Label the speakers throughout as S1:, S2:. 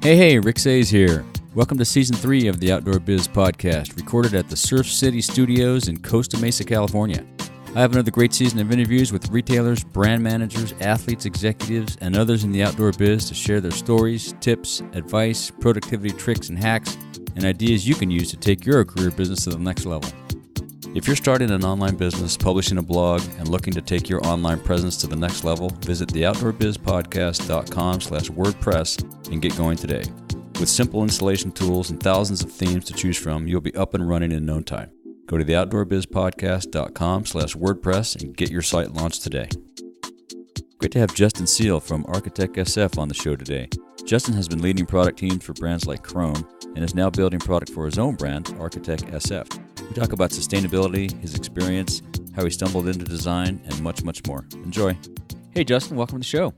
S1: Hey, Rick Sayes here. Welcome to Season 3 of the Outdoor Biz Podcast, recorded at the Surf City Studios in Costa Mesa, California. I have another great season of interviews with retailers, brand managers, athletes, executives, and others in the outdoor biz to share their stories, tips, advice, productivity tricks and hacks, and ideas you can use to take your career business to the next level. If you're starting an online business, publishing a blog, and looking to take your online presence to the next level, visit theoutdoorbizpodcast.com/WordPress and get going today. With simple installation tools and thousands of themes to choose from, you'll be up and running in no time. Go to theoutdoorbizpodcast.com/WordPress and get your site launched today. Great to have Justin Seale from ArchitecSF on the show today. Justin has been leading product teams for brands like Chrome and is now building product for his own brand, ArchitecSF. We talk about sustainability, his experience, how he stumbled into design, and much, much more. Enjoy. Hey, Justin, welcome to the show.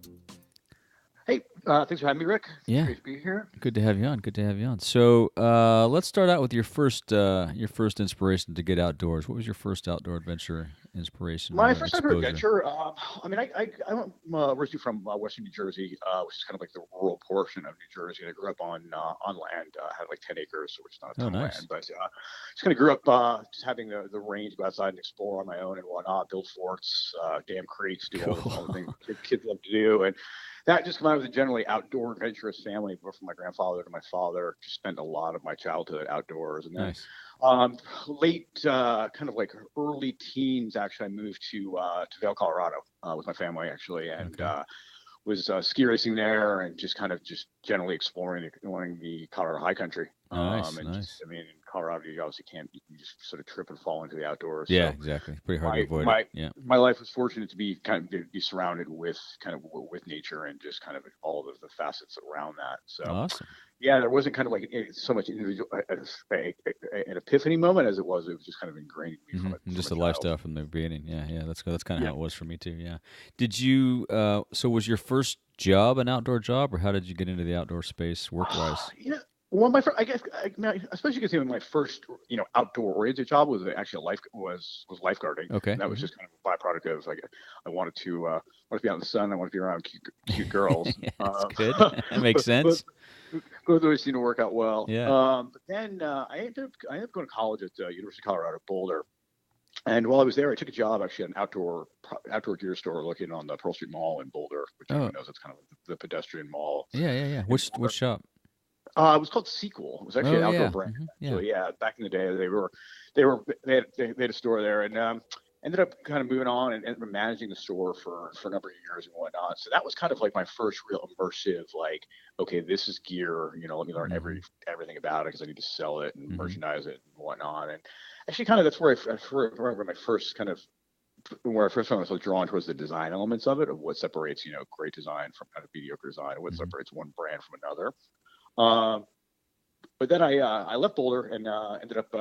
S2: Hey, thanks for having me, Rick.
S1: Yeah.
S2: Great to be here.
S1: Good to have you on. Good to have you on. So let's start out with your first inspiration to get outdoors. What was your first outdoor adventure inspiration?
S2: My first outdoor adventure, I went originally from western New Jersey, which is kind of like the rural portion of New Jersey. And I grew up on land. I had like 10 acres, which is not a ton of land. But just kind of grew up just having the range, go outside and explore on my own and whatnot, build forts, dam creeks, do all the things kids love to do. And that just came out of a generally outdoor, adventurous family, both from my grandfather to my father. Just spent a lot of my childhood outdoors. And then late, kind of like early teens, actually, I moved to Vail, Colorado with my family, actually, and was ski racing there and just generally exploring the Colorado high country.
S1: Nice.
S2: Just, in Colorado, you obviously you can just sort of trip and fall into the outdoors.
S1: Yeah,
S2: so
S1: exactly. Pretty hard to avoid it. Yeah.
S2: My life was fortunate to be be surrounded with with nature and just kind of all of the facets around that. So
S1: awesome.
S2: Yeah, there wasn't kind of like so much individual an epiphany moment as it was just kind of ingrained in me from
S1: just the lifestyle from the beginning. Yeah. That's kind of how it was for me too. Yeah. Did you? So was your first job an outdoor job, or how did you get into the outdoor space work-wise?
S2: Well, I suppose you could say my first, outdoor-oriented job was actually was lifeguarding.
S1: Okay.
S2: And that was just kind of a byproduct of I wanted to be out in the sun. I wanted to be around cute girls.
S1: That's good. That makes sense.
S2: Both always seemed to work out well.
S1: Yeah.
S2: But then I ended up going to college at University of Colorado Boulder. And while I was there, I took a job actually at an outdoor gear store located on the Pearl Street Mall in Boulder, which everyone knows it's kind of the pedestrian mall.
S1: Yeah. Which shop?
S2: It was called Sequel. It was actually an outdoor brand.
S1: Mm-hmm.
S2: So back in the day, they had a store there, and ended up kind of moving on and ended up managing the store for a number of years and whatnot. So that was kind of like my first real immersive, okay, this is gear. Let me learn everything about it because I need to sell it and merchandise it and whatnot. And actually, kind of that's where I first found myself drawn towards the design elements of it, of what separates great design from kind of mediocre design, and what separates one brand from another. But then I left Boulder and ended up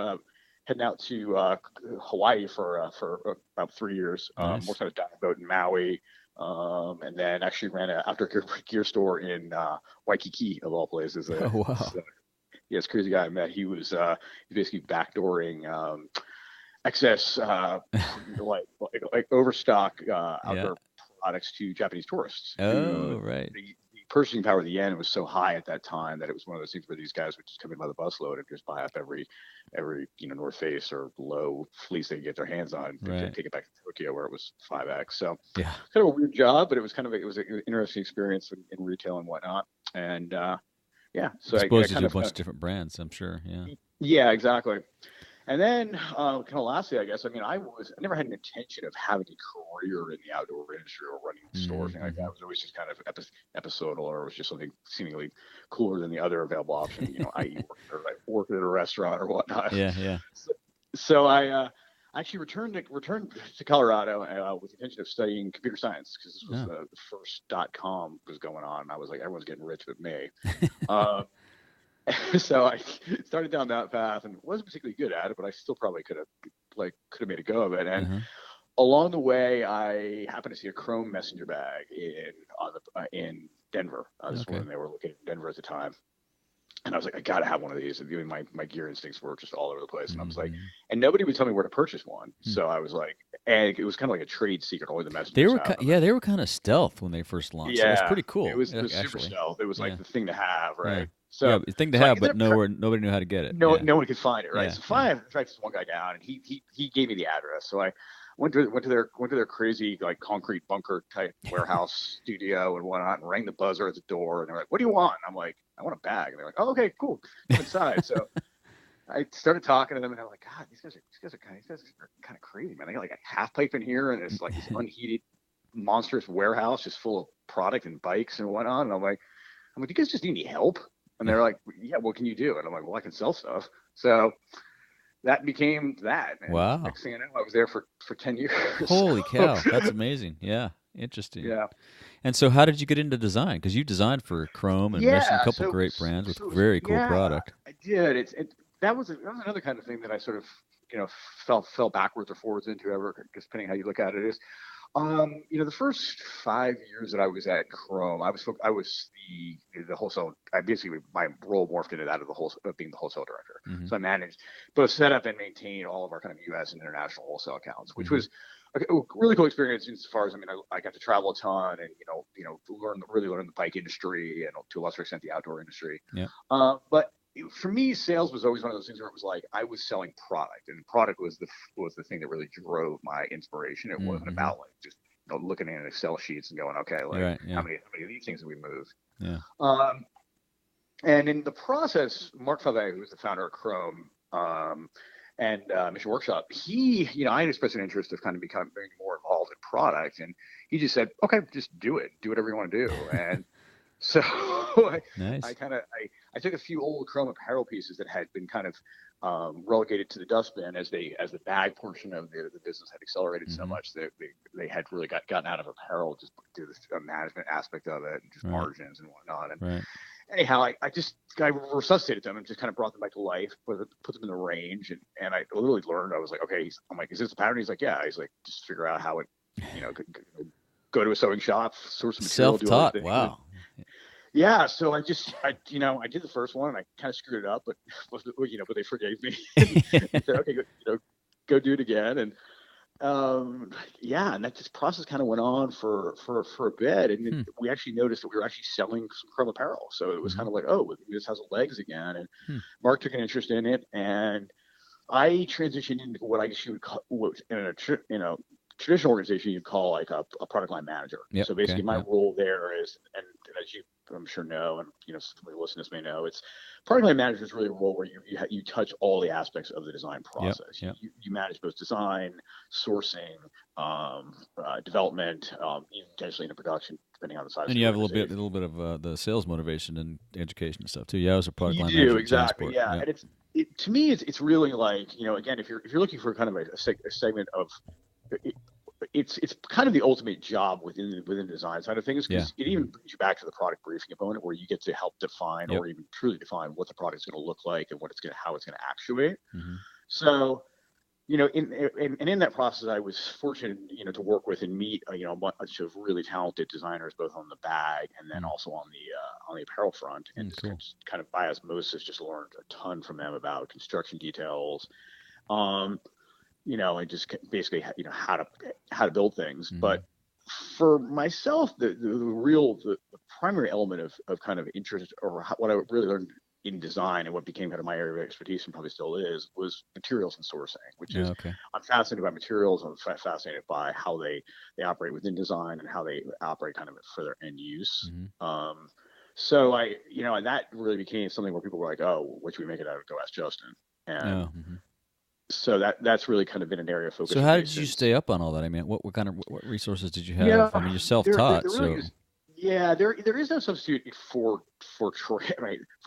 S2: heading out to Hawaii for about 3 years.
S1: Nice.
S2: Worked on a diving boat in Maui, and then actually ran an outdoor gear store in Waikiki, of all places.
S1: Oh wow!
S2: This crazy guy I met. He was basically backdooring excess like overstock outdoor products to Japanese tourists.
S1: Oh, right.
S2: The purchasing power of the yen was so high at that time that it was one of those things where these guys would just come in by the busload and just buy up every North Face or low fleece they could get their hands on and take it back to Tokyo where it was 5x. So kind of a weird job, but it was an interesting experience in retail and whatnot. And so
S1: I suppose you did a bunch of different brands, I'm sure.
S2: Yeah, exactly. And then, kind of lastly, I guess, I never had an intention of having a career in the outdoor industry or running stores, like that. It was always just kind of episodal, or it was just something seemingly cooler than the other available option, i.e. work at a restaurant or whatnot.
S1: Yeah.
S2: So I actually returned to Colorado with the intention of studying computer science, because this was the first .com was going on. And I was like, everyone's getting rich but me. So I started down that path and wasn't particularly good at it, but I still probably could have made a go of it. And along the way, I happened to see a Chrome messenger bag in Denver. This was when they were located in Denver at the time. And I was like, I gotta have one of these. And my gear instincts were just all over the place. And I was like, and nobody would tell me where to purchase one. So I was like, and it was kind of like a trade secret. Only the messengers have them.
S1: They were kind of stealth when they first launched. Yeah, it was pretty cool.
S2: It was super stealth. It was like the thing to have, right?
S1: So the thing to have, but nobody knew how to get it.
S2: No one could find it, right? So I tracked this one guy down, and he gave me the address. So I went to their crazy like concrete bunker type warehouse studio and whatnot, and rang the buzzer at the door. And they're like, "What do you want?" I'm like, "I want a bag." And they're like, "Oh, okay, cool. Come inside." So I started talking to them, and I'm like, "God, these guys are kind of crazy, man. They got like a half pipe in here, and it's like this unheated, monstrous warehouse just full of product and bikes and whatnot." And I'm like, "Do you guys just need any help?" And they're like, "Yeah, what can you do?" And I'm like, "Well, I can sell stuff." So that became that. And
S1: wow.
S2: Next thing I know, I was there for 10 years.
S1: Holy cow. That's amazing. Yeah. Interesting.
S2: Yeah.
S1: And so how did you get into design? Because you designed for Chrome and a couple of great brands with very cool product.
S2: I did. That was another kind of thing that I sort of, fell backwards or forwards into, just depending how you look at it is. The first 5 years that I was at Chrome, I was the wholesale. My role morphed into that of being the wholesale director. Mm-hmm. So I managed both set up and maintain all of our kind of U.S. and international wholesale accounts, which was a really cool experience as far as I got to travel a ton and really learn the bike industry and to a lesser extent the outdoor industry. Yeah. But for me, sales was always one of those things where it was like I was selling product, and product was the thing that really drove my inspiration. It wasn't about like just looking at Excel sheets and going, okay, like how many of these things have we moved? Yeah. And in the process, Mark Fave, who was the founder of Chrome and Mission Workshop, I had expressed an interest of kind of becoming more involved in product, and he just said, okay, just do whatever you want to do, and so nice. I took a few old Chrome apparel pieces that had been kind of relegated to the dustbin as the bag portion of the business had accelerated so much that they had really gotten out of apparel just due to the management aspect of it and just margins and whatnot. And anyhow, I resuscitated them and just kind of brought them back to life, put them in the range, and I literally learned. I was like, okay, I'm like, is this the pattern? He's like, yeah. He's like, just figure out how it, go to a sewing shop, source some material,
S1: self-taught. Wow.
S2: Yeah, so I did the first one and I kind of screwed it up, but they forgave me. And said, okay, go do it again, and and that this process kind of went on for a bit, and we actually noticed that we were actually selling some Chrome apparel, so it was kind of like, oh, this has legs again, and Mark took an interest in it, and I transitioned into what I guess you would call, in a traditional organization you'd call like a product line manager. Yep, so basically my role there is, and as you I'm sure know, and some of the listeners may know, it's product line manager is really a role where you touch all the aspects of the design process. Yep. You manage both design, sourcing, development, even potentially into production, depending on the size.
S1: And you have a little bit of the sales motivation and education and stuff too. Yeah, I was a product line manager.
S2: Exactly. Yeah, and to me, it's really like again, if you're looking for kind of a segment of it's kind of the ultimate job within the design side of things, because it even brings you back to the product briefing component where you get to help define or even truly define what the product's going to look like and how it's going to actuate. Mm-hmm. So, in that process, I was fortunate, to work with and meet, a bunch of really talented designers, both on the bag and then also on the apparel front, and just kind of by osmosis, just learned a ton from them about construction details. And just basically, how to build things. Mm-hmm. But for myself, the primary element of kind of interest, or what I really learned in design and what became kind of my area of expertise and probably still is, was materials and sourcing, which is, I'm fascinated by materials. I'm fascinated by how they operate within design and how they operate kind of for their end use. Mm-hmm. So and that really became something where people were like, oh, what should we make it out of? Go ask Justin. And so that's really kind of been an area of focus.
S1: So how did you stay up on all that? I mean, what kind of resources did you have? I mean, you're self-taught,
S2: there is no substitute for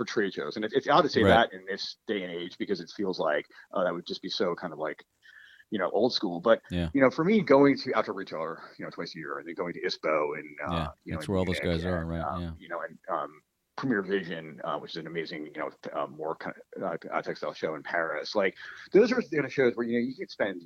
S2: trade shows, and it's odd to say that in this day and age, because it feels like that would just be so kind of like old school. But for me, going to Outdoor Retailer twice a year, and then going to ISPO and
S1: that's where all those guys are, right?
S2: Premier Vision, which is an amazing, more kind of textile show in Paris. Like those are the kind of shows where you spend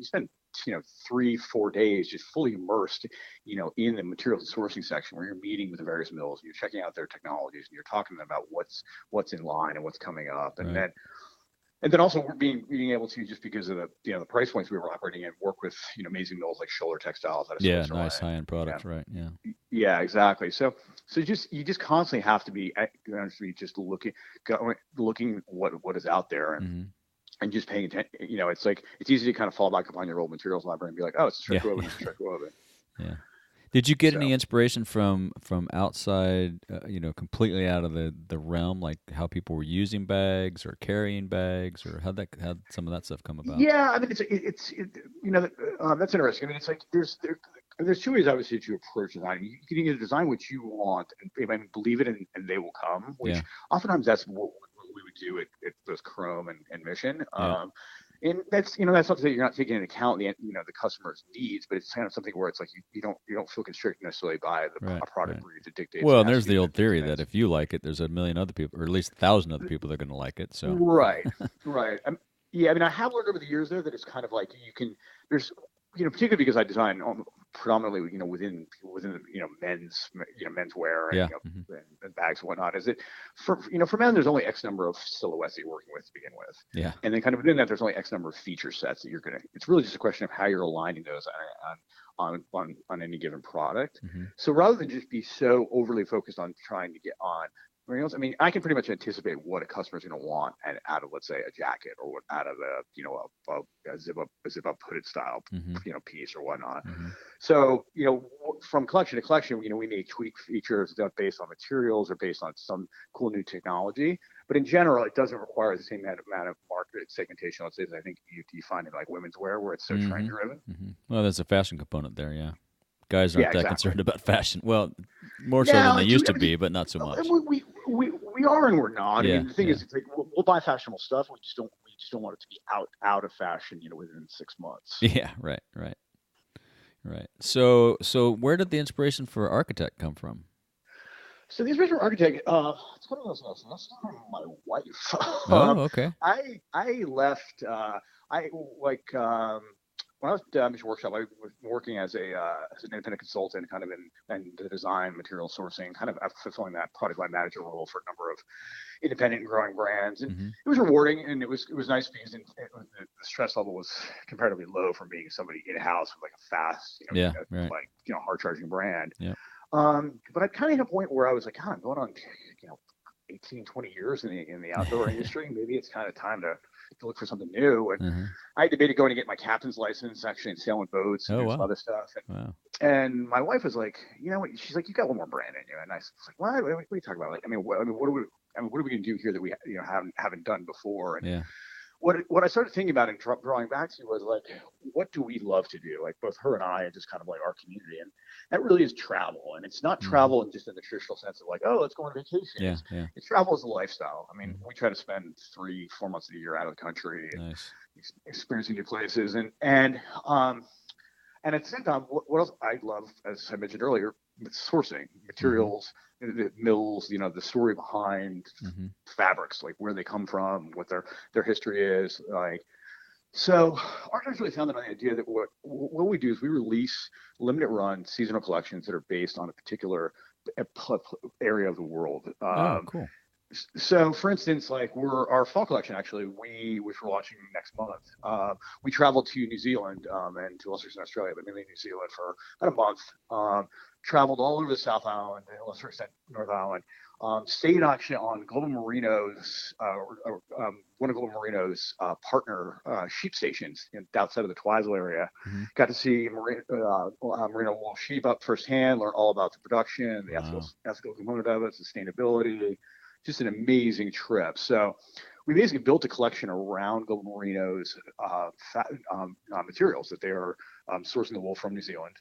S2: 3-4 days just fully immersed, in the materials and sourcing section where you're meeting with the various mills, and you're checking out their technologies, and you're talking to them about what's in line and what's coming up, and
S1: right.
S2: then also being able to, just because of the price points we were operating in, work with amazing mills like Scholler Textiles out of Switzerland.
S1: Nice high-end products, right?
S2: Yeah, exactly. So you just constantly have to be just looking what is out there, and just paying attention. It's like it's easy to kind of fall back upon your old materials library and be like, oh, it's a stretch woven, it's a stretch woven.
S1: Yeah. Did you get any inspiration from outside, completely out of the realm, like how people were using bags or carrying bags, or how'd some of that stuff come about?
S2: Yeah, I mean, that's interesting. I mean, it's like there's two ways, obviously, to approach design. You can either design what you want and believe it, and they will come, which oftentimes that's what we would do at both Chrome and Mission. And that's not to say you're not taking into account the customer's needs, but it's kind of something where it's like you don't feel constricted necessarily by a product brief that dictates.
S1: Well, and there's the old theory that if you like it, there's a million other people, or at least 1,000 other people that are going to like it. So
S2: right. Yeah, I mean, I have learned over the years though that it's kind of like there's particularly because I design predominantly within menswear and bags and whatnot. Is it for men there's only X number of silhouettes that you're working with to begin with, and then kind of within that there's only X number of feature sets that it's really just a question of how you're aligning those on any given product. So rather than just be so overly focused on trying to get on, I mean, I can pretty much anticipate what a customer's going to want out of, let's say, a jacket, or out of a zip up hooded style, piece or whatnot. So, from collection to collection, we may tweak features based on materials or based on some cool new technology. But in general, it doesn't require the same amount of market segmentation, let's say, as I think you find in like women's wear, where it's so trend driven.
S1: Well, there's a fashion component there, yeah. Guys aren't that concerned about fashion. Well, more so than they used to be, but not so much.
S2: We are and we're not. I mean, the thing is, it's like we'll buy fashionable stuff. We just don't want it to be out of fashion, within 6 months.
S1: Yeah, right. So where did the inspiration for Architect come from?
S2: So the inspiration for Architect, it's one of those things. That's from my wife.
S1: Oh, okay.
S2: I left. When I was at Mission Workshop, I was working as an independent consultant, kind of in the design, material sourcing, kind of fulfilling that product line manager role for a number of independent and growing brands. And it was rewarding, and it was nice because the stress level was comparatively low from being somebody in house with like a fast, hard charging brand. Yeah. But I kind of hit a point where I was like, God, I'm going on, 18, 20 years in the outdoor industry. Maybe it's kind of time to look for something new. And I debated going to get my captain's license, actually, and sailing boats and some other stuff. And my wife was like, she's like, you got one more brand in you. And I was like, what are you talking about? Like, what are we going to do here that we haven't done before? And what I started thinking about and drawing back to was like, what do we love to do? Like both her and I, and just kind of like our community, and that really is travel. And it's not travel in just in the traditional sense of like, oh, let's go on vacation. It's travel as a lifestyle. I mean, we try to spend 3-4 months of the year out of the country, and experiencing new places, and at the same time, what else I love, as I mentioned earlier, sourcing materials. The mills, the story behind fabrics, like where they come from, what their history is, like. So Architects really founded on the idea that what we do is we release limited run seasonal collections that are based on a particular area of the world.
S1: Cool.
S2: So, for instance, like our fall collection, actually, which we're launching next month, we traveled to New Zealand and to Australia, Australia, but mainly New Zealand for about a month. Traveled all over the South Island and a lesser extent North Island. Stayed actually on Global Merino's, one of Global Merino's partner sheep stations outside of the Twizel area. Got to see merino wool sheep up firsthand, learn all about the production, the ethical component of it, sustainability. Just an amazing trip. So we basically built a collection around Global Merino's materials that they are sourcing the wool from New Zealand.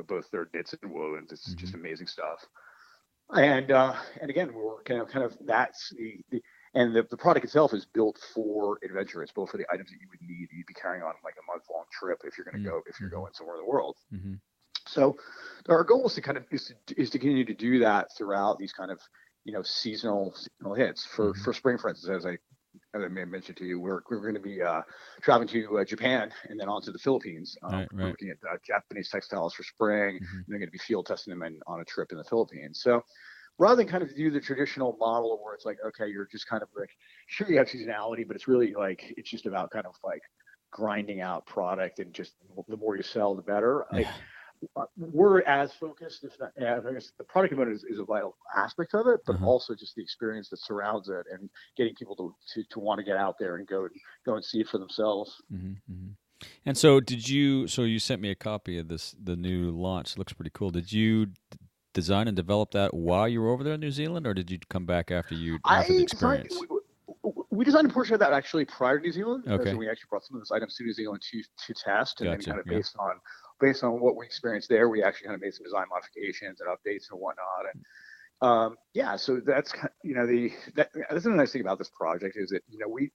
S2: Both their knits and wovens. It's just amazing stuff. And again, we're kind of that's the product itself is built for adventurous, both for the items that you would need, you'd be carrying on like a month-long trip if you're going somewhere in the world. So our goal is to continue to do that throughout these kind of seasonal hits for spring, for instance. As I may have mentioned to you, we're going to be traveling to Japan and then on to the Philippines.
S1: Right.
S2: We're looking at Japanese textiles for spring. And they're going to be field testing them on a trip in the Philippines. So rather than kind of do the traditional model where it's like, okay, you're just kind of like, sure, you have seasonality, but it's really like, it's just about kind of like grinding out product, and just the more you sell, the better. We're as focused, if not, I guess the product component is a vital aspect of it, but also just the experience that surrounds it, and getting people to want to get out there and go and see it for themselves.
S1: And so so you sent me a copy of the new launch. It looks pretty cool. Did you design and develop that while you were over there in New Zealand, or did you come back after the experience?
S2: We designed a portion of that actually prior to New Zealand.
S1: Okay.
S2: So we actually brought some of those items to New Zealand to test, and then kind of based on what we experienced there, we actually kind of made some design modifications and updates and whatnot. And so that's that's the nice thing about this project, is that we,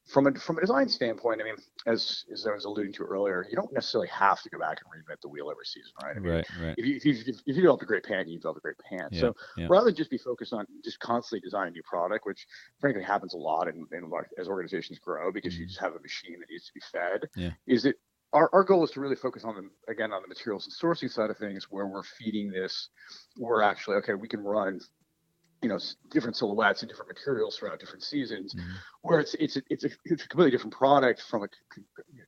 S2: from a design standpoint, I mean, as I was alluding to earlier, you don't necessarily have to go back and reinvent the wheel every season, right? I mean,
S1: right.
S2: If you develop a great pant, you develop a great pant. So rather than just be focused on just constantly designing new product, which frankly happens a lot as organizations grow, because you just have a machine that needs to be fed, is it our goal is to really focus on the materials and sourcing side of things, where we're feeding this. We're actually, okay, we can run different silhouettes and different materials throughout different seasons, where it's a completely different product from a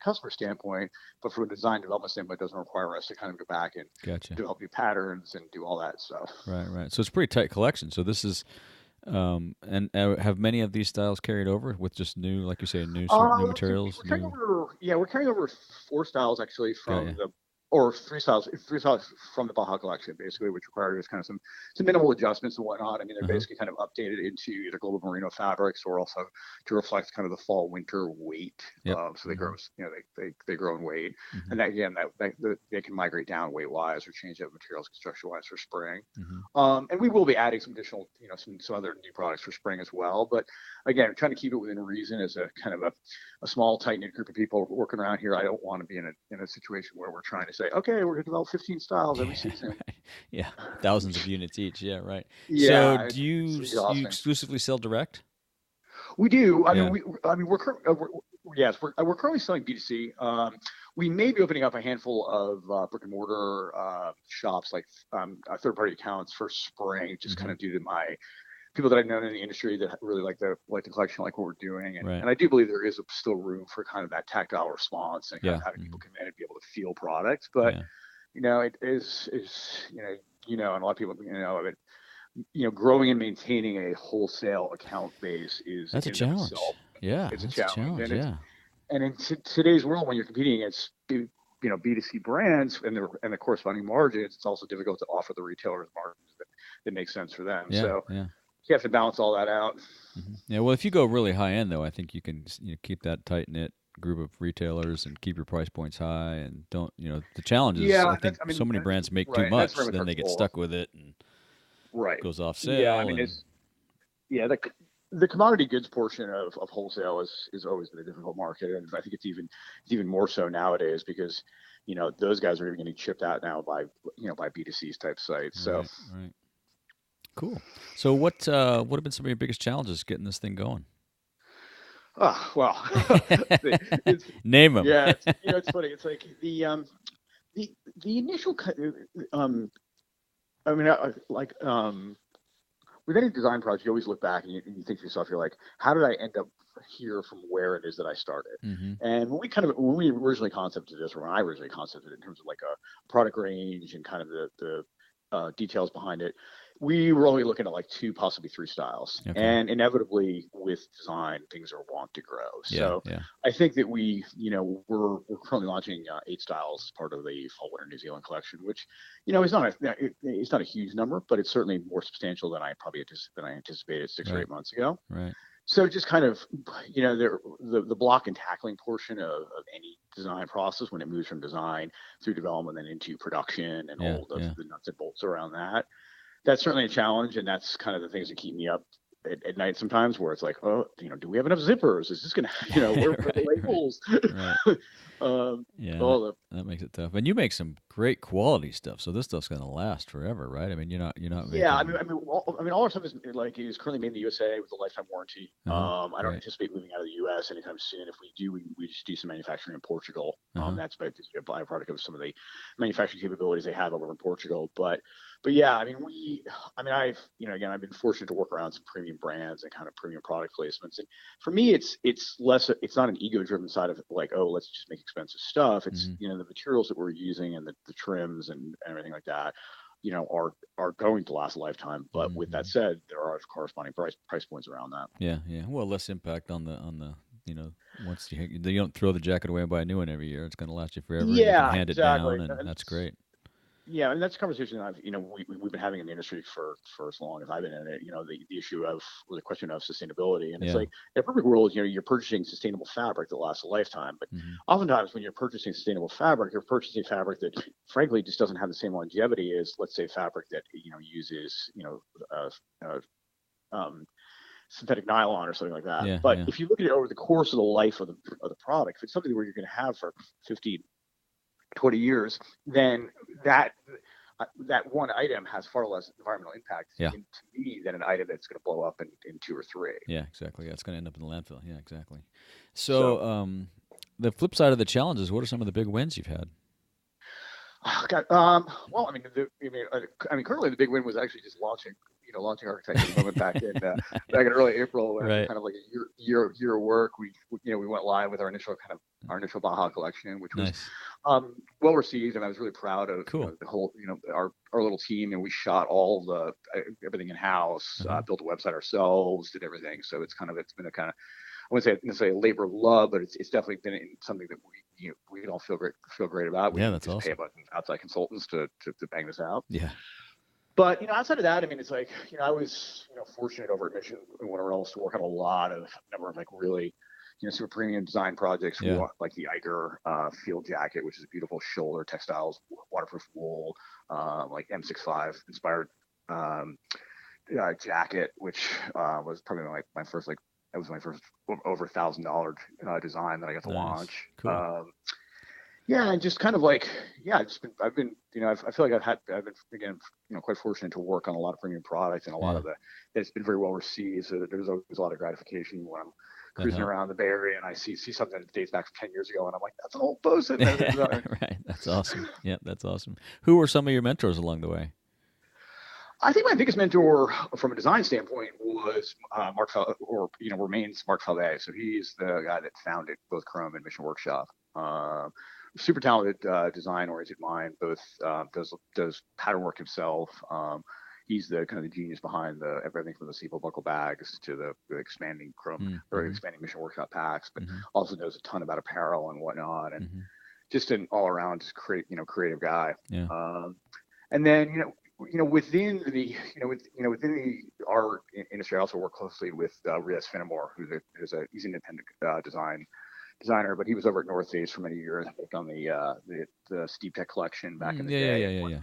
S2: customer standpoint, but from a design development standpoint, it doesn't require us to kind of go back and develop new patterns and do all that stuff.
S1: Right. So it's a pretty tight collection. So this is, and have many of these styles carried over with just new, like you say, new materials?
S2: We're carrying over 4 styles actually from or 3 styles from the Baja collection, basically, which requires kind of some minimal adjustments and whatnot. I mean, they're basically kind of updated into either global merino fabrics, or also to reflect kind of the fall winter weight. So they grow, they grow in weight, and that, again, they can migrate down weight wise or change up materials construction wise for spring. And we will be adding some additional, some other new products for spring as well. But again, trying to keep it within reason, as a kind of a small, tight knit group of people working around here. I don't want to be in a situation where we're trying to say, okay, we're going to develop 15 styles every season.
S1: Yeah, thousands of units each. Yeah, right.
S2: Yeah,
S1: so do you exclusively sell direct?
S2: We do. We're currently selling B2C. We may be opening up a handful of brick and mortar shops, like third-party accounts for spring, just kind of due to my people that I've known in the industry that really like the collection, like what we're doing. And I do believe there is still room for kind of that tactile response, and kind of having people come in and be able to feel products. But, it is, and a lot of people, growing and maintaining a wholesale account base
S1: that's a challenge.
S2: It's a challenge.
S1: And
S2: in today's world, when you're competing against, B2C brands and the corresponding margins, it's also difficult to offer the retailers margins that make sense for them. You have to balance all that out.
S1: Yeah, well, if you go really high end, though, I think you can keep that tight knit group of retailers and keep your price points high, and don't the challenge is I think so many brands make too much, then they get stuck with it and it goes off sale.
S2: Yeah, I mean, the commodity goods portion of wholesale is always been a difficult market, and I think it's even more so nowadays, because those guys are even getting chipped out now by B2C type sites.
S1: Right. Cool. So what have been some of your biggest challenges getting this thing going?
S2: Oh, well,
S1: name them.
S2: Yeah, it's funny. It's like the initial, with any design project, you always look back and you think to yourself, you're like, how did I end up here from where it is that I started? And when we originally concepted this, or when I originally concepted it in terms of like a product range and kind of the details behind it, we were only looking at like 2, possibly 3 styles. And inevitably with design, things are wont to grow. So I think that we're currently launching 8 styles as part of the Fall Winter New Zealand collection, which, it's not a huge number, but it's certainly more substantial than I anticipated 6 or 8 months ago.
S1: Right.
S2: So just kind of, the block and tackling portion of any design process, when it moves from design through development and into production and all the nuts and bolts around that, that's certainly a challenge. And that's kind of the things that keep me up at night sometimes where it's like, oh, do we have enough zippers? Is this gonna, where are the labels?
S1: Right. Yeah,
S2: All
S1: that makes it tough. And you make some great quality stuff, so this stuff's gonna last forever, right? I mean, you're not
S2: Yeah,
S1: making.
S2: all our stuff is currently made in the USA with a lifetime warranty. I don't
S1: Right.
S2: anticipate moving out of the US anytime soon. If we do, we just do some manufacturing in Portugal. That's basically a byproduct of some of the manufacturing capabilities they have over in Portugal. But yeah, I've been fortunate to work around some premium brands and kind of premium product placements. And for me, it's not an ego-driven side of it, like, oh, let's just make expensive stuff. It's the materials that we're using and the trims and everything like that, are going to last a lifetime. But with that said, there are corresponding price points around that.
S1: Yeah. Well, less impact on the once you don't throw the jacket away and buy a new one every year. It's going to last you forever, and you can
S2: Yeah,
S1: hand it
S2: exactly.
S1: down, and that's great.
S2: Yeah, and that's a conversation that we've been having in the industry for as long as I've been in it. The issue of the question of sustainability, and it's like, in a perfect world, you're purchasing sustainable fabric that lasts a lifetime. But oftentimes, when you're purchasing sustainable fabric, you're purchasing fabric that, frankly, just doesn't have the same longevity as, let's say, fabric that uses synthetic nylon or something like that.
S1: Yeah,
S2: but
S1: yeah.
S2: if you look at it over the course of the life of the product, if it's something where you're going to have for 50, 20 years, then that one item has far less environmental impact to me than an item that's going to blow up in 2 or 3.
S1: Yeah, exactly. Yeah, it's going to end up in the landfill. Yeah, exactly. So the flip side of the challenge is, what are some of the big wins you've had?
S2: Oh, God. Well, currently the big win was actually just launching ArchitecSF back in early April.
S1: Right.
S2: Kind of like a year of work. We went live with our initial Baja collection, which was well received, and I was really proud of the whole our little team, and we shot everything in house, built a website ourselves, did everything. So it's been a kind of, I wouldn't say necessarily a labor of love, but it's definitely been something that we all feel great about. We
S1: that's
S2: just
S1: awesome.
S2: pay a bunch of outside consultants to bang this out.
S1: Yeah.
S2: But outside of that, it's like I was fortunate over at Mission Winter Rentals to work on a number of like really super premium design projects.
S1: Yeah.
S2: Like the Eiger field jacket, which is a beautiful shoulder textiles, waterproof wool, like M65 inspired jacket, which was probably my first over $1,000 design that I got to launch.
S1: Cool.
S2: Yeah, and just kind of like, I feel like I've been again, quite fortunate to work on a lot of premium products, and a lot of it's been very well received. So there's always a lot of gratification when I'm cruising around the Bay Area and I see something that dates back from 10 years ago, and I'm like, that's an old post.
S1: Right, that's awesome. Yeah, that's awesome. Who were some of your mentors along the way?
S2: I think my biggest mentor from a design standpoint was remains Mark Falvey. So he's the guy that founded both Chrome and Mission Workshop. Super talented, design-oriented mind. Both does pattern work himself. He's the kind of the genius behind everything from the Seale buckle bags to the expanding Chrome or expanding Mission Workshop packs, but also knows a ton about apparel and whatnot, and just an all-around creative guy.
S1: Yeah.
S2: And then within our industry, I also work closely with Riaz Finnemore, he's an independent designer, but he was over at North Face for many years, worked on the Steep Tech collection back in the day.
S1: Yeah.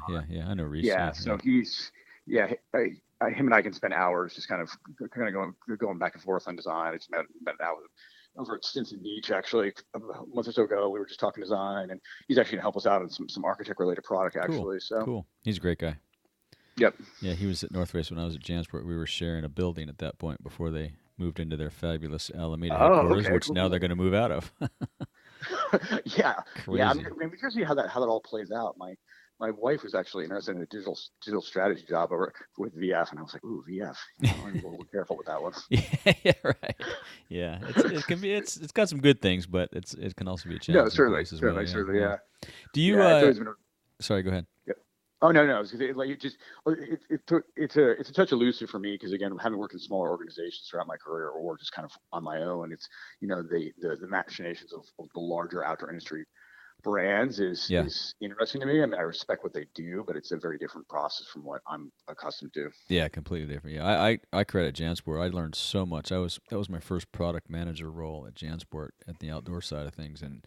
S1: I know Riaz.
S2: Yeah, so he's him and I can spend hours just kind of going back and forth on design. I just met out over at Stinson Beach actually a month or so ago. We were just talking design, and he's actually going to help us out in some architect related product actually.
S1: Cool.
S2: So
S1: cool. He's a great guy.
S2: Yep.
S1: Yeah, he was at North Face when I was at Jansport. We were sharing a building at that point before they moved into their fabulous Alameda headquarters, which now they're going to move out of.
S2: Yeah.
S1: Crazy.
S2: Yeah. I'm curious to see how that all plays out. My wife was actually interested in a digital strategy job over with VF, and I was like, "Ooh, VF! I'm a little careful with that one."
S1: Yeah, right. Yeah, it's got some good things, but it can also be a challenge.
S2: No, certainly, yeah.
S1: Do you? Sorry, go ahead.
S2: Yeah. Oh no! It's a touch elusive for me because, again, having worked in smaller organizations throughout my career or just kind of on my own, it's the machinations of the larger outdoor industry brands is interesting to me. I respect what they do, but it's a very different process from what I'm accustomed to.
S1: Yeah, completely different. Yeah, I credit Jansport. I learned so much. That was my first product manager role at Jansport at the outdoor side of things, and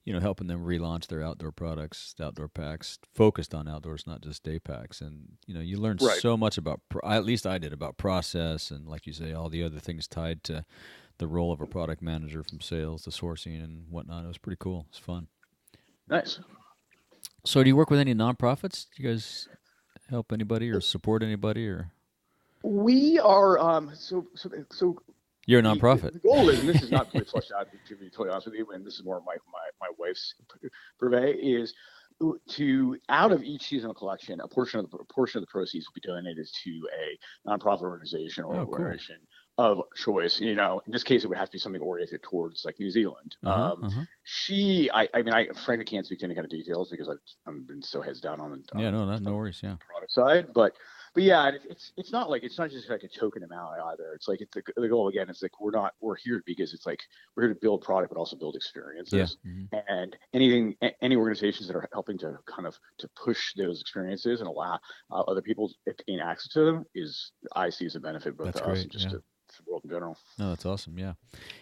S1: helping them relaunch their outdoor products, outdoor packs, focused on outdoors, not just day packs. And, you learn
S2: Right.
S1: so much about, at least I did, about process and, like you say, all the other things tied to the role of a product manager, from sales to sourcing and whatnot. It was pretty cool. It's fun.
S2: Nice.
S1: So do you work with any nonprofits? Do you guys help anybody or support anybody, or?
S2: We are so
S1: You're a nonprofit.
S2: the goal is, and this is not fully fleshed out, to be totally honest with you, and this is more my wife's purvey, is to, out of each seasonal collection, a portion of the proceeds will be donated to a nonprofit organization or organization of choice. In this case, it would have to be something oriented towards like New Zealand. I frankly can't speak to any kind of details because I've been so heads down on the
S1: no worries,
S2: product side, but yeah, it's not just like a token amount either. It's like the goal again is like we're here because it's like we're here to build product but also build experiences. And any organizations that are helping to kind of to push those experiences and allow other people to gain access to them I see as a benefit both to us and just to the world in general.
S1: No, that's awesome. Yeah.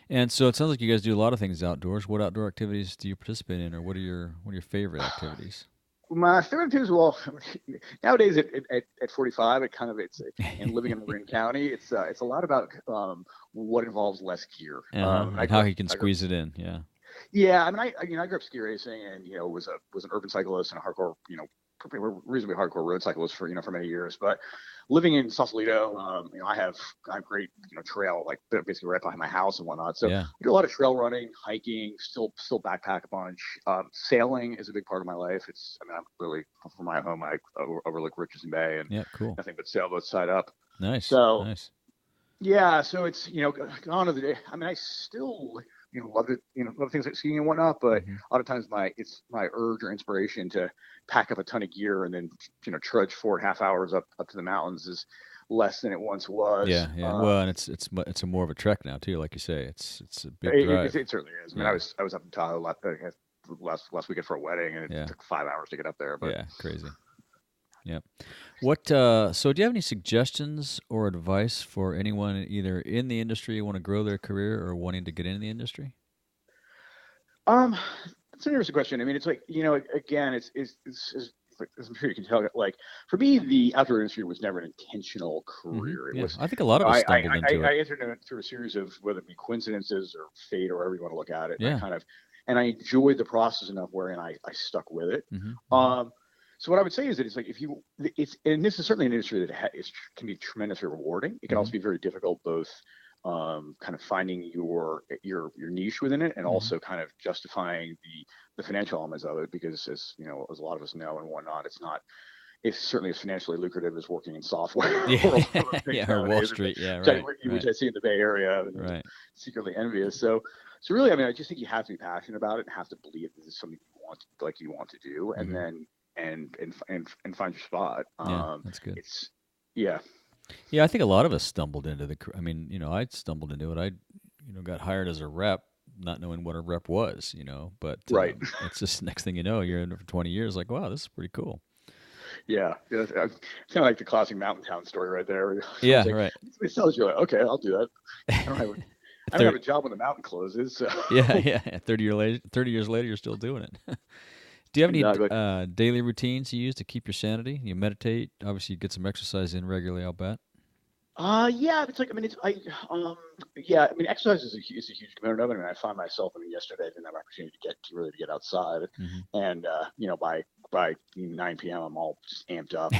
S1: And so it sounds like you guys do a lot of things outdoors. What outdoor activities do you participate in, or what are your favorite activities?
S2: My favorite activities, well, nowadays at 45, and living in Marin County, it's a lot about what involves less gear.
S1: And how you can squeeze it in.
S2: Yeah, I grew up ski racing, and was an urban cyclist and a hardcore, reasonably hardcore road cyclist for many years. But living in Sausalito, I have great trail like basically right behind my house and whatnot. So I do a lot of trail running, hiking, still backpack a bunch. Sailing is a big part of my life. I'm really, from my home, I overlook Richardson Bay and nothing but sailboats side up.
S1: Nice.
S2: So
S1: nice.
S2: Yeah, so it's gone of the day. I still love it, love things like skiing and whatnot, but a lot of times my urge or inspiration to pack up a ton of gear and then trudge 4.5 hours up to the mountains is less than it once was.
S1: Well, and it's a more of a trek now too, like you say. It's a big drive.
S2: It certainly is. I was up in Tahoe last weekend for a wedding, and it took 5 hours to get up there. But
S1: crazy. Yep. So do you have any suggestions or advice for anyone either in the industry who want to grow their career or wanting to get into the industry?
S2: That's an interesting question. It's like, again, it's I'm sure you can tell, like, for me, the outdoor industry was never an intentional career. It was,
S1: I think a lot of us stumbled into it.
S2: I entered it through a series of, whether it be coincidences or fate or however you want to look at it. And I enjoyed the process enough wherein I stuck with it. So what I would say is that it's like, and this is certainly an industry that can be tremendously rewarding. It can also be very difficult, both kind of finding your niche within it and also kind of justifying the financial elements of it, because as a lot of us know and whatnot, it's certainly as financially lucrative as working in software
S1: or Wall Street,
S2: which I see in the Bay Area, and secretly envious. So really, I just think you have to be passionate about it and have to believe this is something you want to do, and then and find your spot.
S1: That's good.
S2: Yeah,
S1: I think a lot of us stumbled into I stumbled into it. I got hired as a rep, not knowing what a rep was, but it's just next thing you know, you're in it for 20 years, like, wow, this is pretty cool.
S2: Yeah. It's kind of like the classic mountain town story right there.
S1: Right.
S2: It tells you, like, okay, I'll do that. I don't have a job when the mountain closes. So.
S1: Yeah. 30 years later, you're still doing it. Do you have any daily routines you use to keep your sanity? You meditate. Obviously, you get some exercise in regularly, I'll bet.
S2: Yeah, it's like, exercise is a huge component of it. I find myself, yesterday I didn't have an opportunity to get outside, and by 9 p.m. I'm all just amped up,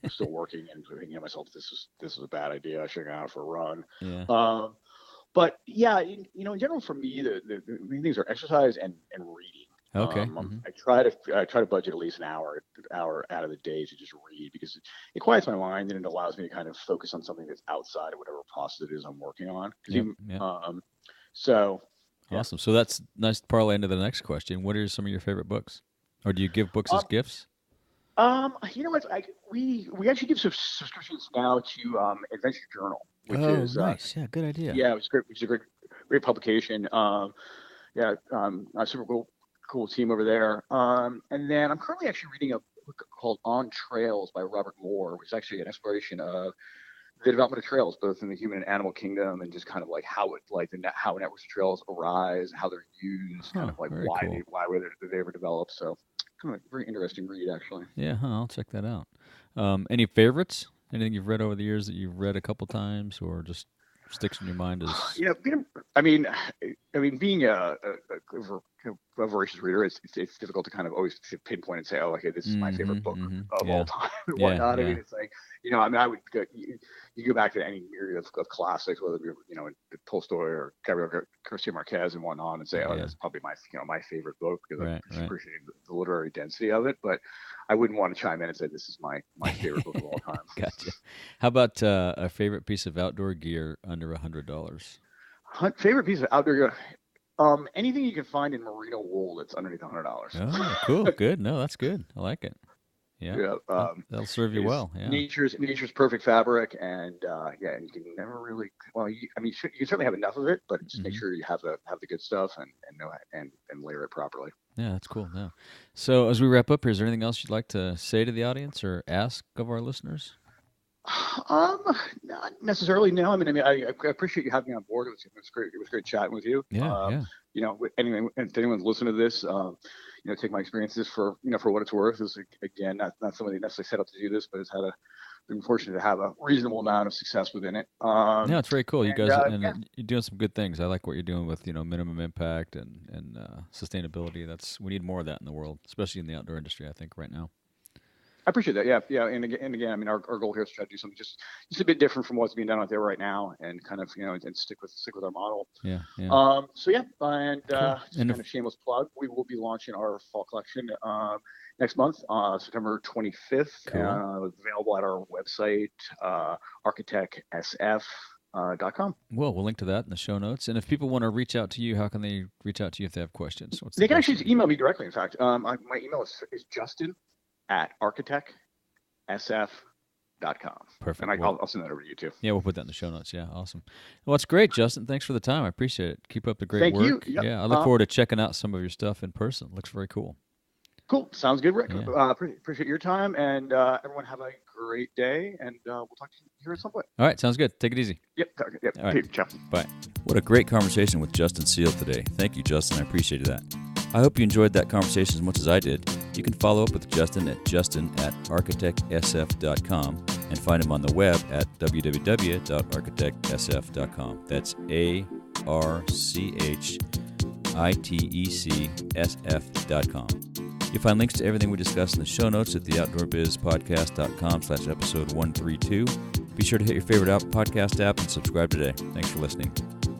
S2: still working, and thinking to myself, this is a bad idea. I should have gone out for a run.
S1: Yeah.
S2: But yeah, in general, for me, the main things are exercise and reading.
S1: Okay.
S2: I try to budget at least an hour out of the day to just read, because it quiets my mind and it allows me to kind of focus on something that's outside of whatever process it is I'm working on.
S1: Awesome. So that's nice to parlay into the next question. What are some of your favorite books, or do you give books as gifts?
S2: We actually give subscriptions now to Adventure Journal, which is
S1: nice. Good idea.
S2: Yeah, it was great. Which is a great publication. A super cool team over there. And then I'm currently actually reading a book called On Trails by Robert Moore, which is actually an exploration of the development of trails, both in the human and animal kingdom, and just kind of like how networks of trails arise, how they're used, kind of like why were they ever developed. So kind of a very interesting read, actually.
S1: Yeah, I'll check that out. Any favorites? Anything you've read over the years that you've read a couple times, or just sticks in your mind as?
S2: Being a voracious reader, it's difficult to kind of always pinpoint and say, oh, okay, this is my favorite book of all time and whatnot. I mean, it's like, I would go, you go back to any myriad of classics, whether it be, Tolstoy or Gabriel Garcia Marquez and whatnot, and say, that's probably my favorite book, because I just appreciate the literary density of it. But I wouldn't want to chime in and say this is my favorite book of all time.
S1: Gotcha. How about a favorite piece of outdoor gear under $100?
S2: Favorite piece of outdoor gear? Anything you can find in merino wool that's underneath $100.
S1: Oh, cool. Good. No, that's good. I like it. Yeah. That'll serve you well. Yeah.
S2: Nature's perfect fabric, and and you can never really. Well, you can certainly have enough of it, but just make sure you have the good stuff and know and layer it properly.
S1: Yeah, that's cool. Yeah. So as we wrap up here, is there anything else you'd like to say to the audience or ask of our listeners?
S2: Not necessarily. No. I appreciate you having me on board. It was great. It was great chatting with you.
S1: Yeah.
S2: If anyone's listening to this, take my experiences for what it's worth. Is again not somebody necessarily set up to do this, but has been fortunate to have a reasonable amount of success within it.
S1: Yeah, it's very cool. You guys, you're doing some good things. I like what you're doing with minimum impact and sustainability. We need more of that in the world, especially in the outdoor industry. I think right now.
S2: I appreciate that. Yeah. And again, our goal here is to try to do something just a bit different from what's being done out there right now, and kind of and stick with our model.
S1: Yeah.
S2: Cool. Kind of shameless plug. We will be launching our fall collection next month, September 25th.
S1: Cool.
S2: Available at our website, ArchitecSF.com.
S1: Well, we'll link to that in the show notes. And if people want to reach out to you, how can they reach out to you if they have questions?
S2: They can actually just email me directly. In fact, my email is Justin@ArchitecSF.com.
S1: Perfect.
S2: And I'll send that over to you too.
S1: Yeah, we'll put that in the show notes. Yeah, awesome. Well, that's great, Justin. Thanks for the time. I appreciate it. Keep up the great work.
S2: Thank you. Yep.
S1: Yeah, I look forward to checking out some of your stuff in person. Looks very cool.
S2: Cool. Sounds good, Rick.
S1: Yeah.
S2: Appreciate your time, and everyone have a great day, and we'll talk to you here at some point.
S1: All right, sounds good. Take it easy.
S2: Yep.
S1: All right.
S2: Ciao.
S1: Bye. What a great conversation with Justin Seale today. Thank you, Justin. I appreciated that. I hope you enjoyed that conversation as much as I did. You can follow up with Justin at justin@architectsf.com and find him on the web at www.architectsf.com. That's ARCHITECSF.com. You'll find links to everything we discussed in the show notes at theoutdoorbizpodcast.com/episode 132. Be sure to hit your favorite podcast app and subscribe today. Thanks for listening.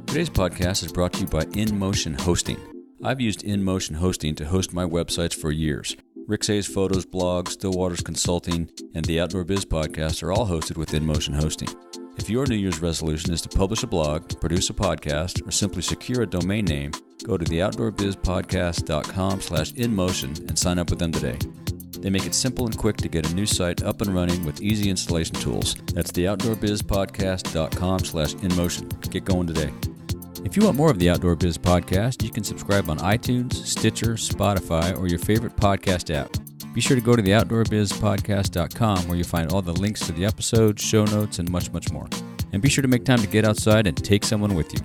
S1: Today's podcast is brought to you by InMotion Hosting. I've used InMotion Hosting to host my websites for years. Rick Say's Photos blog, Stillwater's Consulting, and the Outdoor Biz podcast are all hosted with InMotion Hosting. If your New Year's resolution is to publish a blog, produce a podcast, or simply secure a domain name, go to theoutdoorbizpodcast.com/InMotion and sign up with them today. They make it simple and quick to get a new site up and running with easy installation tools. That's theoutdoorbizpodcast.com/InMotion. Get going today. If you want more of the Outdoor Biz Podcast, you can subscribe on iTunes, Stitcher, Spotify, or your favorite podcast app. Be sure to go to theoutdoorbizpodcast.com where you'll find all the links to the episodes, show notes, and much, much more. And be sure to make time to get outside and take someone with you.